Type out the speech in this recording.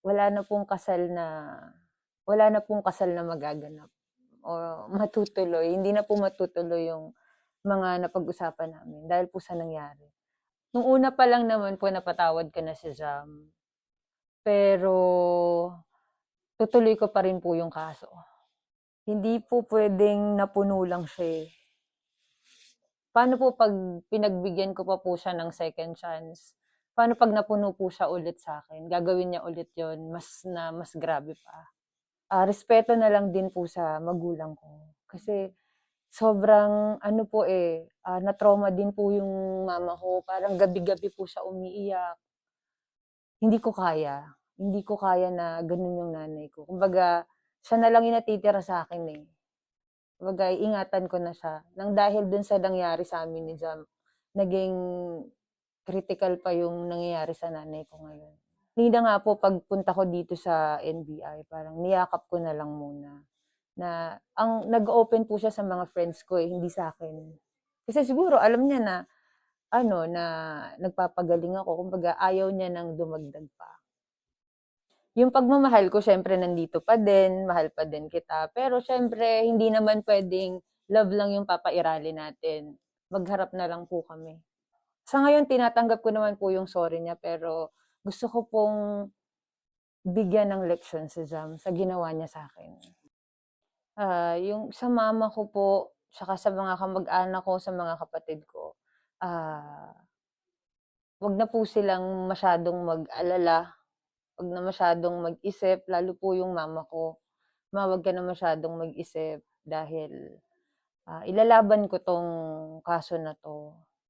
wala na pong kasal na wala na pong kasal na magaganap o matutuloy. Hindi na po matutuloy yung mga napag-usapan namin dahil po sa nangyari. Nung una pa lang naman po napatawad ko na si Jam, pero tutuloy ko pa rin po yung kaso. Hindi po puwedeng napuno lang siya, eh. Paano po 'pag pinagbigyan ko pa po siya ng second chance? Paano 'pag napuno po siya ulit sa'kin, gagawin niya ulit yun mas grabe pa? Respeto na lang din po sa magulang ko. Kasi sobrang ano po, na-trauma din po yung mama ko. Parang gabi-gabi po siya umiiyak. Hindi ko kaya. Hindi ko kaya na gano'n yung nanay ko. Kumbaga, siya na lang yung natitira sa'kin, eh. Kumbaga iingatan ko na siya. Nang dahil dun sa nangyari sa'min ni Jam, naging critical pa yung nangyayari sa nanay ko ngayon. Kanina nga po pagpunta ko dito sa NBI, parang niyakap ko na lang muna. Na ang nag-open po siya sa mga friends ko, hindi sa'kin. Kasi siguro alam niya na ano, na nagpapagaling ako. Kumbaga ayaw niya ng dumagdag pa. Yung pagmamahal ko siyempre nandito pa din, mahal pa din kita. Pero siyempre hindi naman puwedeng love lang yung papairalin natin. Magharap na lang po kami. Sa ngayon tinatanggap ko naman po yung sorry niya, pero gusto ko pong bigyan ng leksyon si Jam sa ginawa niya sa'kin. Yung sa mama ko po, tsaka sa mga kamag-anak ko, sa mga kapatid ko, ah, 'wag na po silang masyadong mag-alala, 'wag na masyadong mag-isip, lalo po yung mama ko. "Ma, 'wag ka na masyadong mag-isip dahil, ilalaban ko 'tong kaso na 'to."